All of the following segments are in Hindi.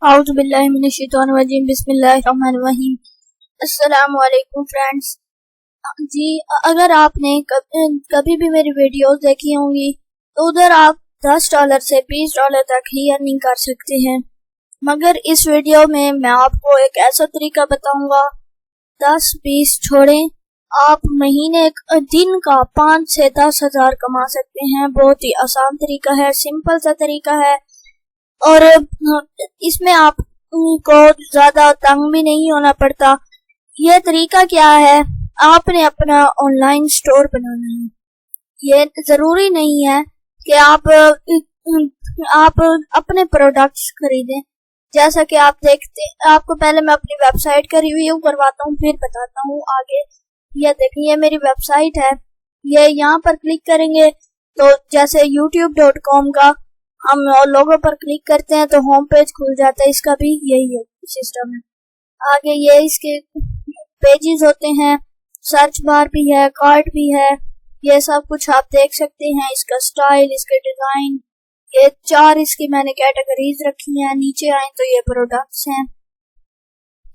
औज़ु बिल्लाहि मिनश्शैतानिर्रजीम बिस्मिल्लाहिर्रहमानिर्रहीम। अस्सलाम वालेकुम फ्रेंड्स। जी, अगर आपने कभी भी मेरी वीडियोस देखी होंगी तो उधर आप $10 से $20 तक ही अर्निंग कर सकते हैं, मगर इस वीडियो में मैं आपको एक ऐसा तरीका बताऊंगा 10-20 छोड़ें, आप महीने दिन का 5 से 10 हज़ार कमा सकते हैं। बहुत ही आसान तरीका है, सिंपल सा तरीका है और इसमें आपको ज्यादा तंग भी नहीं होना पड़ता। यह तरीका क्या है, आपने अपना ऑनलाइन स्टोर बनाना है। ये जरूरी नहीं है कि आप अपने प्रोडक्ट्स खरीदें। जैसा कि आप देखते, आपको पहले मैं अपनी वेबसाइट का रिव्यू करवाता हूँ, फिर बताता हूँ आगे। ये देखिए, ये मेरी वेबसाइट है। ये यहाँ पर क्लिक करेंगे तो जैसे youtube.com का हम लोगों पर क्लिक करते हैं तो होम पेज खुल जाता है। इसका भी यही है सिस्टम है। आगे ये इसके पेजेस होते हैं, सर्च बार भी है, कार्ट भी है, ये सब कुछ आप देख सकते हैं। इसका स्टाइल, इसके डिजाइन, ये 4 इसकी मैंने कैटेगरीज रखी हैं। नीचे आए तो ये प्रोडक्ट्स हैं,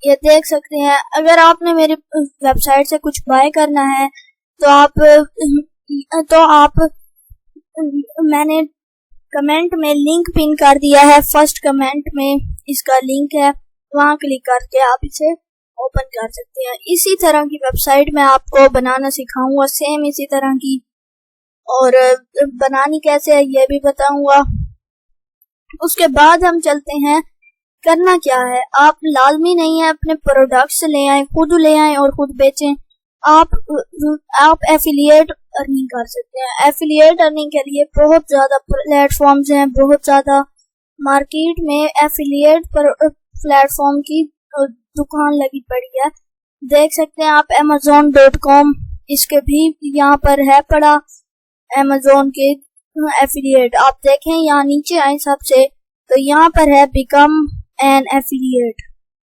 ये देख सकते हैं। अगर आपने मेरी वेबसाइट से कुछ बाय करना है तो आप मैंने कमेंट में लिंक पिन कर दिया है। फर्स्ट कमेंट में इसका लिंक है, वहां क्लिक करके आप इसे ओपन कर सकते हैं। इसी तरह की वेबसाइट मैं आपको बनाना सिखाऊंगा, सेम इसी तरह की, और बनानी कैसे है ये भी बताऊंगा। उसके बाद हम चलते हैं, करना क्या है। आप लाजमी नहीं है अपने प्रोडक्ट्स ले आए, खुद ले आए और खुद बेचें। आप एफिलिएट अर्निंग कर सकते हैं। एफिलिएट अर्निंग के लिए बहुत ज्यादा प्लेटफॉर्म्स हैं, बहुत ज्यादा मार्केट में एफिलिएट प्लेटफॉर्म की दुकान लगी पड़ी है। देख सकते हैं आप amazon.com, इसके भी यहाँ पर है पड़ा Amazon के एफिलिएट। आप देखें यहाँ नीचे आए सबसे, तो यहाँ पर है बिकम एन एफिलिएट,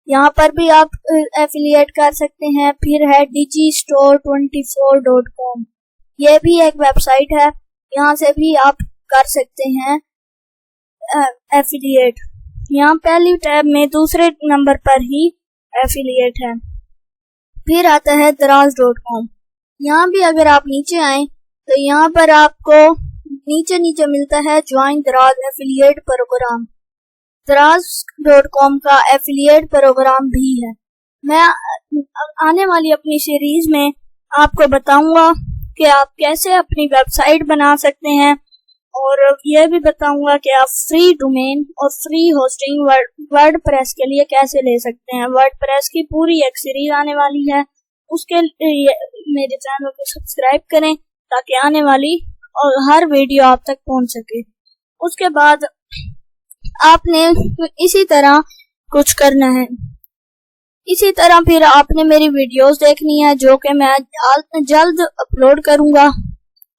यहाँ पर भी आप एफिलिएट कर सकते हैं। फिर है digistore24.com, ये भी एक वेबसाइट है, यहाँ से भी आप कर सकते हैं एफिलिएट। यहाँ पहली टैब में दूसरे नंबर पर ही एफिलिएट है। फिर आता है दराज.com, यहाँ भी अगर आप नीचे आए तो यहाँ पर आपको नीचे मिलता है ज्वाइन दराज एफिलिएट प्रोग्राम। दराज.com का एफिलिएट प्रोग्राम भी है। मैं आने वाली अपनी सीरीज में आपको बताऊंगा कि आप कैसे अपनी वेबसाइट बना सकते हैं, और यह भी बताऊंगा कि आप फ्री डोमेन और फ्री होस्टिंग वर्डप्रेस के लिए कैसे ले सकते हैं। वर्डप्रेस की पूरी एक सीरीज आने वाली है, उसके लिए मेरे चैनल को सब्सक्राइब करें ताकि आने वाली और हर वीडियो आप तक पहुंच सके। उसके बाद आपने इसी तरह कुछ करना है। इसी तरह फिर आपने मेरी वीडियोस देखनी है जो कि मैं जल्द अपलोड करूंगा,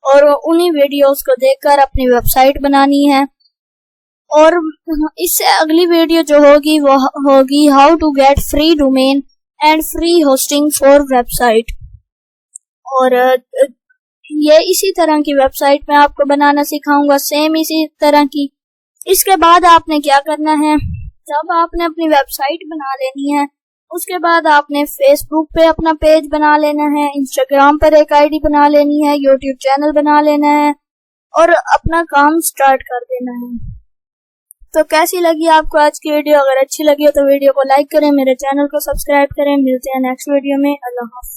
और उन्हीं वीडियोस को देखकर अपनी वेबसाइट बनानी है। और इससे अगली वीडियो जो होगी वो होगी how to get free domain and free hosting for website. और ये इसी तरह की वेबसाइट मैं आपको बनाना सिखाऊंगा, सेम इसी तरह की। इसके बाद आपने क्या करना है, जब आपने अपनी वेबसाइट बना लेनी है, उसके बाद आपने फेसबुक पे अपना पेज बना लेना है, इंस्टाग्राम पर एक आईडी बना लेनी है, यूट्यूब चैनल बना लेना है और अपना काम स्टार्ट कर देना है। तो कैसी लगी आपको आज की वीडियो? अगर अच्छी लगी हो तो वीडियो को लाइक करें, मेरे चैनल को सब्सक्राइब करें। मिलते हैं नेक्स्ट वीडियो में। अल्लाह हाफ़िज़।